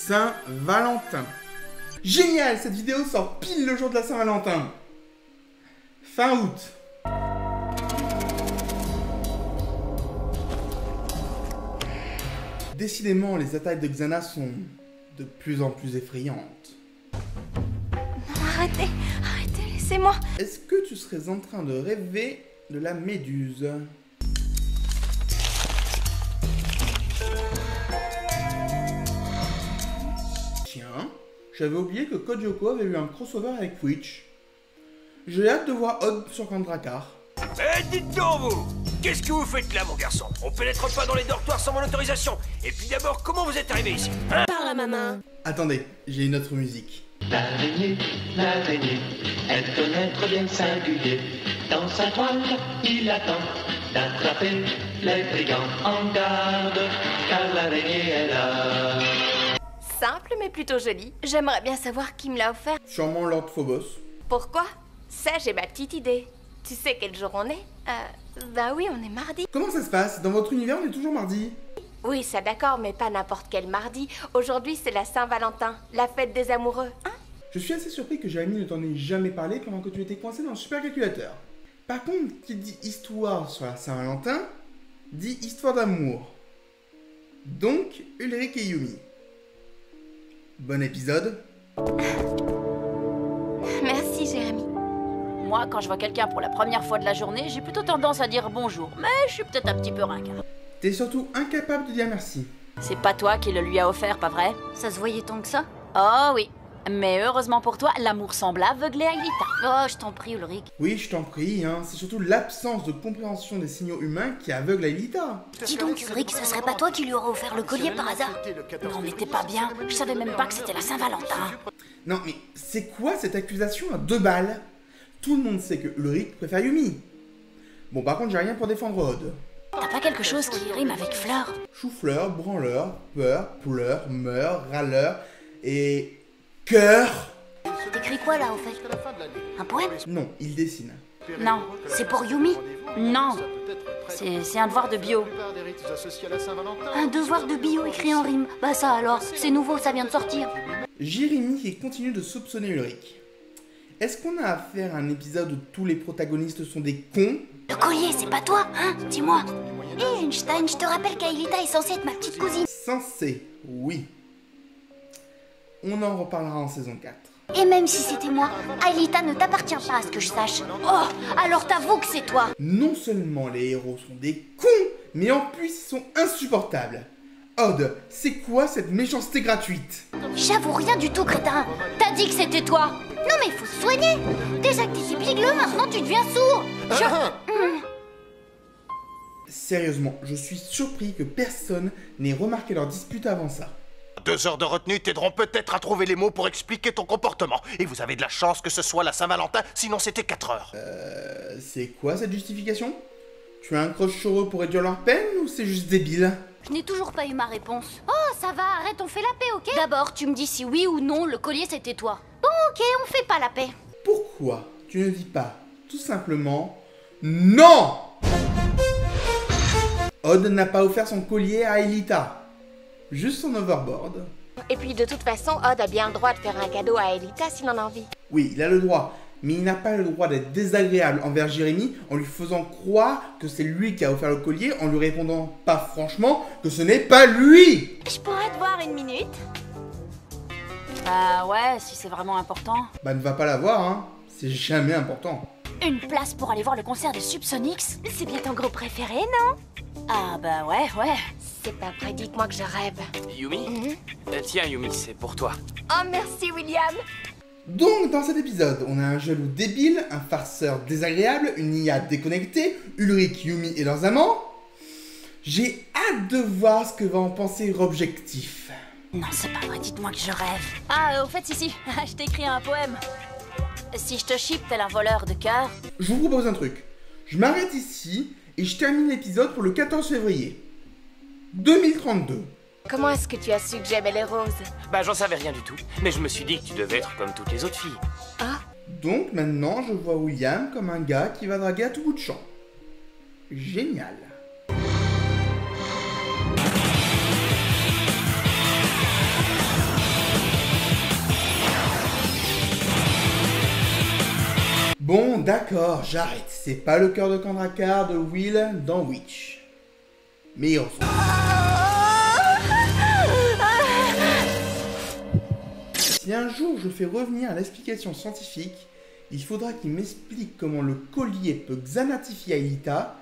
Saint-Valentin. Génial, cette vidéo sort pile le jour de la Saint-Valentin. Fin août. Décidément, les attaques de Xana sont de plus en plus effrayantes. Arrêtez, laissez-moi. Est-ce que tu serais en train de rêver de la méduse? Tiens, j'avais oublié que Code Lyoko avait eu un crossover avec Twitch. J'ai hâte de voir Odd sur Kandrakar. Eh, dites donc, vous! Qu'est-ce que vous faites là, mon garçon? On pénètre pas dans les dortoirs sans mon autorisation. Et puis d'abord, comment vous êtes arrivé ici, hein? Par la maman. Attendez, j'ai une autre musique. L'araignée, elle connaît très bien singulier. Dans sa toile, il attend d'attraper les brigands. En garde, car l'araignée est là. Simple mais plutôt joli. J'aimerais bien savoir qui me l'a offert. Sûrement Lord Phobos. Pourquoi? Ça, j'ai ma petite idée. Tu sais quel jour on est? Bah oui, on est mardi. Comment ça se passe? Dans votre univers, on est toujours mardi. Oui, ça d'accord, mais pas n'importe quel mardi. Aujourd'hui, c'est la Saint-Valentin, la fête des amoureux, hein? Je suis assez surpris que Jérémy ne t'en ait jamais parlé pendant que tu étais coincé dans le supercalculateur. Par contre, qui dit histoire sur la Saint-Valentin, dit histoire d'amour. Donc, Ulrich et Yumi. Bon épisode. Merci, Jérémy. Moi, quand je vois quelqu'un pour la première fois de la journée, j'ai plutôt tendance à dire bonjour, mais je suis peut-être un petit peu ringard. T'es surtout incapable de dire merci. C'est pas toi qui le lui a offert, pas vrai? Ça se voyait tant que ça? Oh oui. Mais heureusement pour toi, l'amour semble aveugler Aelita. Oh, je t'en prie, Ulrich. Oui, je t'en prie, hein. C'est surtout l'absence de compréhension des signaux humains qui aveugle Aelita. Dis donc, Ulrich, ce serait pas toi qui lui aurais offert le collier par hasard? Non, mais t'es pas bien. Je savais même pas que c'était la Saint-Valentin. Non, mais c'est quoi cette accusation à 2 balles? Tout le monde sait que Ulrich préfère Yumi. Bon, par contre, j'ai rien pour défendre Odd. T'as pas quelque chose qui rime avec fleur? Chou-fleur, branleur, peur, pleure, meurt, râleur et... cœur. T'écris quoi là, en fait? Un poème? Non, il dessine. Non. C'est pour Yumi? Non. C'est un devoir de bio. Un devoir de bio écrit en rime. Bah ça alors, c'est nouveau, ça vient de sortir. Jérémy qui continue de soupçonner Ulrich. Est-ce qu'on a affaire à un épisode où tous les protagonistes sont des cons? Le collier, c'est pas toi, hein? Dis-moi. Hé, Einstein, je te rappelle qu'Aelita est censée être ma petite cousine. Censé, oui. On en reparlera en saison 4. Et même si c'était moi, Aelita ne t'appartient pas à ce que je sache. Oh, alors t'avoues que c'est toi. Non seulement les héros sont des cons, mais en plus ils sont insupportables. Odd, c'est quoi cette méchanceté gratuite? J'avoue rien du tout, crétin. T'as dit que c'était toi. Non mais il faut se soigner. Déjà que t'étais bigleux, maintenant tu deviens sourd. Sérieusement, je suis surpris que personne n'ait remarqué leur dispute avant ça. 2 heures de retenue t'aideront peut-être à trouver les mots pour expliquer ton comportement. Et vous avez de la chance que ce soit la Saint-Valentin, sinon c'était 4 heures. C'est quoi cette justification? Tu as un croche choreux pour réduire leur peine ou c'est juste débile? Je n'ai toujours pas eu ma réponse. Oh, ça va, arrête, on fait la paix, ok? D'abord, tu me dis si oui ou non le collier c'était toi. Bon, ok, on fait pas la paix. Pourquoi tu ne dis pas tout simplement NON? Odd n'a pas offert son collier à Aelita, juste son overboard. Et puis de toute façon, Odd a bien le droit de faire un cadeau à Aelita s'il en a envie. Oui, il a le droit, mais il n'a pas le droit d'être désagréable envers Jérémy en lui faisant croire que c'est lui qui a offert le collier en lui répondant pas franchement que ce n'est pas lui. Je pourrais te voir 1 minute? Bah ouais, si c'est vraiment important. Bah ne va pas la voir, hein, c'est jamais important. Une place pour aller voir le concert de Subsonix? C'est bien ton groupe préféré, non? Ah bah ouais. C'est pas vrai, dites-moi que je rêve. Yumi Tiens, Yumi, c'est pour toi. Oh, merci, William. Donc dans cet épisode, on a un jaloux débile, un farceur désagréable, une IA déconnectée, Ulrich, Yumi et leurs amants. J'ai hâte de voir ce que va en penser Robjectif. Non, c'est pas vrai, dites-moi que je rêve. Ah, au fait, si, je t'ai écrit un poème. Si je te ship tel un voleur de cœur... Je vous propose un truc. Je m'arrête ici et je termine l'épisode pour le 14 février 2032. Comment est-ce que tu as su que j'aimais les roses? Bah, j'en savais rien du tout, mais je me suis dit que tu devais être comme toutes les autres filles. Ah? Donc maintenant, je vois William comme un gars qui va draguer à tout bout de champ. Génial. Bon, d'accord, j'arrête. C'est pas le cœur de Kandrakar de Will dans Witch. Mais il ressemble. Si un jour je fais revenir l'explication scientifique, il faudra qu'il m'explique comment le collier peut xanatifier Aelita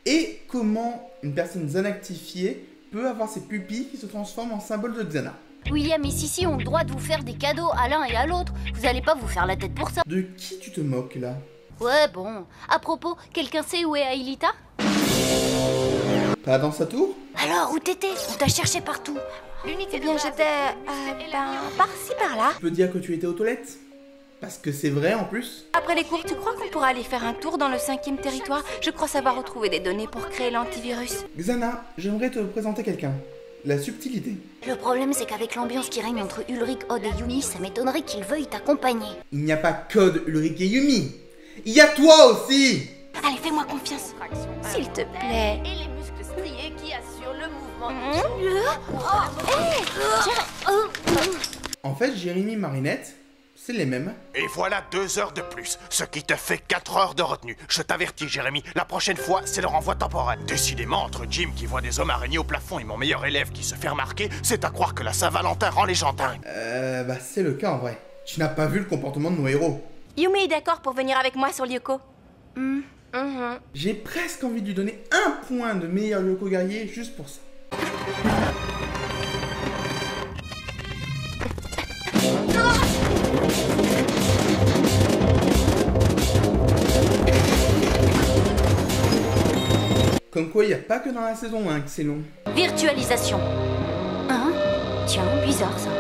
et comment une personne xanatifiée peut avoir ses pupilles qui se transforment en symbole de Xana. William et Sissi ont le droit de vous faire des cadeaux à l'un et à l'autre. Vous allez pas vous faire la tête pour ça. De qui tu te moques là? Ouais, bon. À propos, quelqu'un sait où est Aelita? Pas dans sa tour? Alors, où t'étais? On t'a cherché partout. Eh bien, j'étais... par-ci, par-là. Tu peux dire que tu étais aux toilettes? Parce que c'est vrai en plus. Après les cours, tu crois qu'on pourra aller faire un tour dans le 5e territoire? Je crois savoir retrouver des données pour créer l'antivirus. Xana, j'aimerais te présenter quelqu'un. La subtilité. Le problème, c'est qu'avec l'ambiance qui règne entre Ulrich, Odd et Yumi, ça m'étonnerait qu'ils veuillent t'accompagner. Il n'y a pas qu'Odd, Ulrich et Yumi. Il y a toi aussi. Allez, fais-moi confiance. S'il te plaît. Et les muscles striés qui assurent le mouvement. En fait, Jérémy et Marinette, c'est les mêmes. Et voilà 2 heures de plus, ce qui te fait 4 heures de retenue. Je t'avertis, Jérémy, la prochaine fois, c'est le renvoi temporel. Décidément, entre Jim qui voit des hommes araignées au plafond et mon meilleur élève qui se fait remarquer, c'est à croire que la Saint-Valentin rend les gens dingues. Bah c'est le cas en vrai. Tu n'as pas vu le comportement de nos héros. Yumi est d'accord pour venir avec moi sur Lyoko. J'ai presque envie de lui donner 1 point de meilleur Lyoko guerrier juste pour ça. Comme quoi, il n'y a pas que dans la saison 1 que c'est long. Virtualisation. Hein? Tiens, bizarre ça.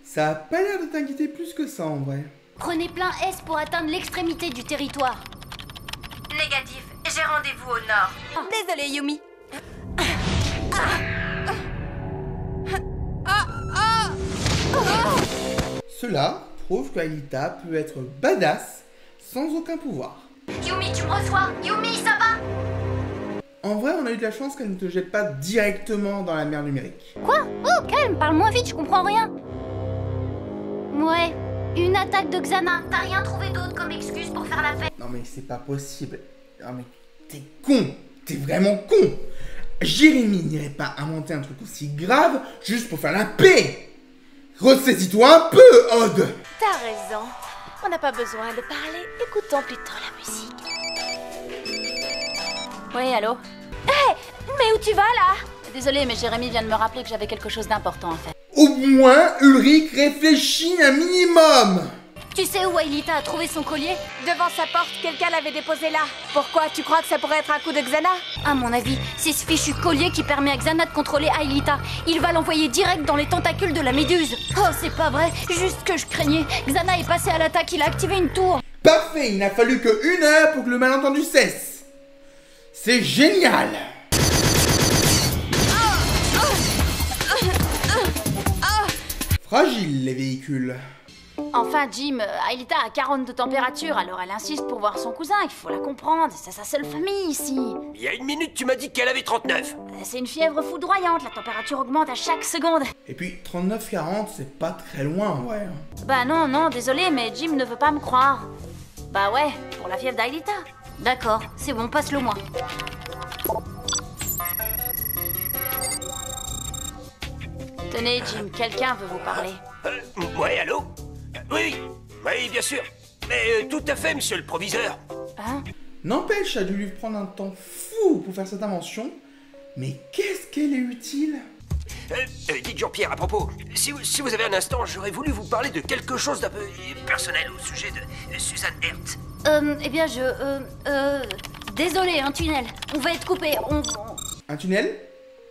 Ça a pas l'air de t'inquiéter plus que ça en vrai. Prenez plein S pour atteindre l'extrémité du territoire. Négatif, j'ai rendez-vous au nord. Désolée, Yumi. Cela prouve qu'Aelita peut être badass sans aucun pouvoir. Yumi, tu me reçois? Yumi, ça va? En vrai, on a eu de la chance qu'elle ne te jette pas directement dans la mer numérique. Quoi? Oh, calme, parle-moi vite, je comprends rien. Ouais, une attaque de Xana. T'as rien trouvé d'autre comme excuse pour faire la fête? Non mais c'est pas possible. Non mais t'es con. T'es vraiment con. Jérémy n'irait pas inventer un truc aussi grave juste pour faire la paix. Ressaisis-toi un peu, Odd. T'as raison. On n'a pas besoin de parler. Écoutons plutôt la musique. Oui, allô? Hé, mais où tu vas là? Désolée, mais Jérémy vient de me rappeler que j'avais quelque chose d'important à faire. Au moins, Ulrich réfléchit un minimum. Tu sais où Aelita a trouvé son collier? Devant sa porte, quelqu'un l'avait déposé là. Pourquoi? Tu crois que ça pourrait être un coup de Xana? À mon avis, c'est ce fichu collier qui permet à Xana de contrôler Aelita. Il va l'envoyer direct dans les tentacules de la méduse. Oh, c'est pas vrai, juste que je craignais. Xana est passé à l'attaque, il a activé une tour. Parfait, il n'a fallu que 1 heure pour que le malentendu cesse. C'est génial. Fragile les véhicules. Enfin, Jim, Aelita a 40 de température, alors elle insiste pour voir son cousin, il faut la comprendre, c'est sa seule famille ici. Il y a 1 minute, tu m'as dit qu'elle avait 39. C'est une fièvre foudroyante, la température augmente à chaque seconde. Et puis 39-40, c'est pas très loin en vrai. Bah non, désolé, mais Jim ne veut pas me croire. Bah ouais, pour la fièvre d'Aelita. D'accord, c'est bon, passe-le moi. Tenez, Jim, quelqu'un veut vous parler. Ouais, allô? Oui, bien sûr. Mais tout à fait, monsieur le proviseur. Hein? N'empêche, a dû lui prendre un temps fou pour faire cette invention. Mais qu'est-ce qu'elle est utile? Dites Jean-Pierre, à propos, si vous avez un instant, j'aurais voulu vous parler de quelque chose d'un peu personnel au sujet de Suzanne Hertz. Eh bien, désolé, un tunnel. On va être coupé, Un tunnel?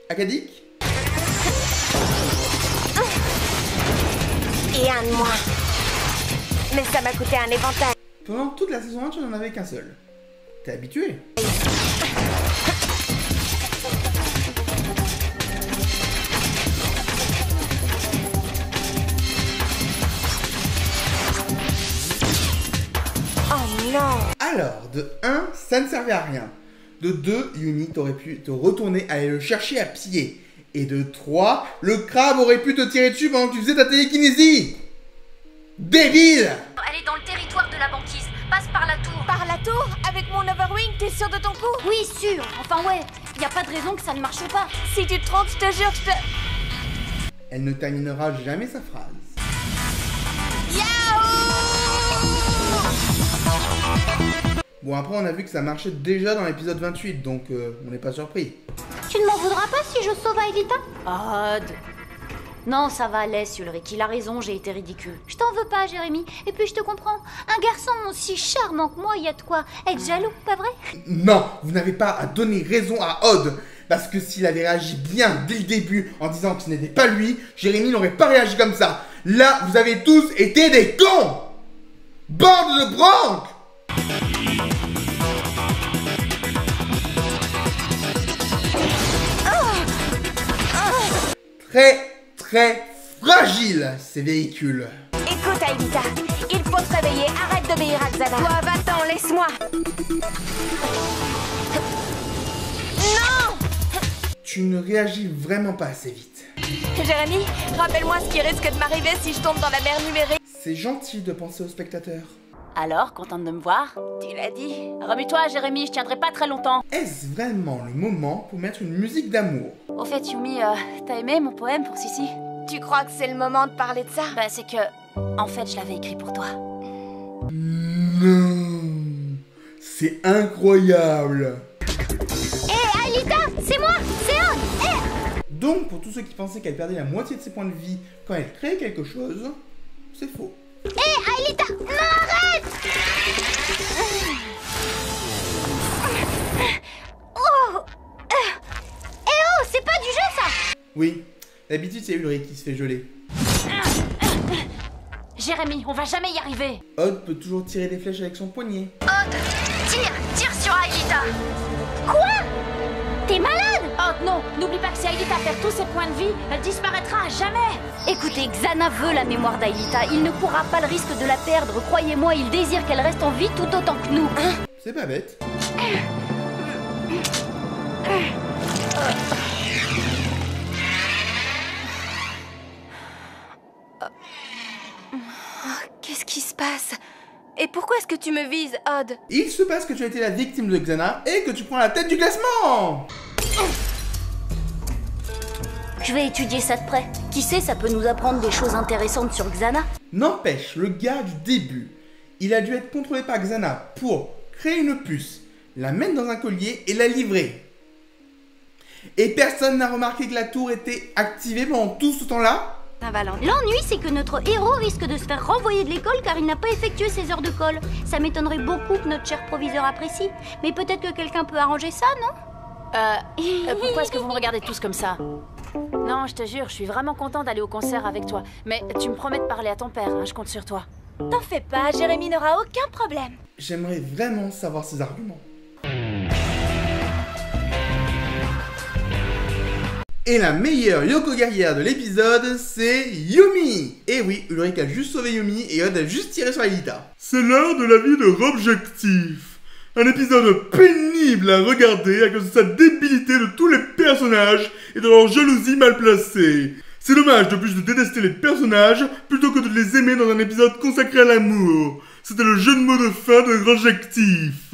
Acadique? Et un de moins. Mais ça m'a coûté un éventail. Pendant toute la saison 1, tu n'en avais qu'un seul. T'es habitué? Oh non. Alors, de 1, ça ne servait à rien. De 2, Uni, t'aurais pu te retourner, aller le chercher à pied. Et de 3, le crabe aurait pu te tirer dessus pendant que tu faisais ta télékinésie. Débile! Elle est dans le territoire de la banquise. Passe par par la tour. Par la tour? Avec mon overwing, t'es sûr de ton coup? Oui, sûr. Enfin ouais, y a pas de raison que ça ne marche pas. Si tu te trompes, je te jure, je te... Elle ne terminera jamais sa phrase. Bon, après, on a vu que ça marchait déjà dans l'épisode 28, donc on n'est pas surpris. Tu ne m'en voudras pas si je sauve Aelita? Odd. Non, ça va, laisse Ulrich, il a raison, j'ai été ridicule. Je t'en veux pas, Jérémy, et puis je te comprends. Un garçon aussi charmant que moi, y a de quoi être jaloux, pas vrai? Non, vous n'avez pas à donner raison à Odd, parce que s'il avait réagi bien dès le début en disant que ce n'était pas lui, Jérémy n'aurait pas réagi comme ça. Là, vous avez tous été des cons! Bande de branques! Très fragile, ces véhicules. Écoute, Aelita, il faut te réveiller, arrête d'obéir à Xana. Toi, va-t'en, laisse-moi. Non! Tu ne réagis vraiment pas assez vite. Jérémy, rappelle-moi ce qui risque de m'arriver si je tombe dans la mer numérique. C'est gentil de penser aux spectateurs. Alors, contente de me voir? Tu l'as dit. Remue-toi, Jérémy, je tiendrai pas très longtemps. Est-ce vraiment le moment pour mettre une musique d'amour? Au fait, Yumi, t'as aimé mon poème pour Sissi? Tu crois que c'est le moment de parler de ça? Bah, c'est que... En fait, je l'avais écrit pour toi. Non, c'est incroyable. Hé, Aelita, c'est moi, c'est Odd. Donc, pour tous ceux qui pensaient qu'elle perdait la moitié de ses points de vie quand elle créait quelque chose, c'est faux. Hé, Aelita, non, arrête. Oh, c'est pas du jeu, ça. Oui, d'habitude c'est Ulrich qui se fait geler. Jérémy, on va jamais y arriver. Odd peut toujours tirer des flèches avec son poignet. Odd, tire sur Aelita. Quoi? T'es malade? Oh non, n'oublie pas que si Aelita perd tous ses points de vie, elle disparaîtra à jamais. Écoutez, Xana veut la mémoire d'Aelita. Il ne courra pas le risque de la perdre. Croyez-moi, il désire qu'elle reste en vie tout autant que nous. C'est pas bête. Qu'est-ce qui se passe? Et pourquoi est-ce que tu me vises, Odd? Il se passe que tu as été la victime de Xana et que tu prends la tête du classement. Je vais étudier ça de près. Qui sait, ça peut nous apprendre des choses intéressantes sur Xana. N'empêche, le gars du début, il a dû être contrôlé par Xana pour créer une puce, la mettre dans un collier et la livrer. Et personne n'a remarqué que la tour était activée pendant tout ce temps-là? L'ennui, c'est que notre héros risque de se faire renvoyer de l'école car il n'a pas effectué ses heures de colle. Ça m'étonnerait beaucoup que notre cher proviseur apprécie. Mais peut-être que quelqu'un peut arranger ça, non? Pourquoi est-ce que vous me regardez tous comme ça? Non, je te jure, je suis vraiment contente d'aller au concert avec toi. Mais tu me promets de parler à ton père, hein, je compte sur toi. T'en fais pas, Jérémy n'aura aucun problème. J'aimerais vraiment savoir ses arguments. Et la meilleure Yoko guerrière de l'épisode, c'est Yumi. Et oui, Ulrich a juste sauvé Yumi et Odd a juste tiré sur Aelita. C'est l'heure de la vie de Robjectif. Un épisode pénible à regarder à cause de sa débilité de tous les personnages et de leur jalousie mal placée. C'est dommage de plus de détester les personnages plutôt que de les aimer dans un épisode consacré à l'amour. C'était le jeu de mots de fin de Robjectif.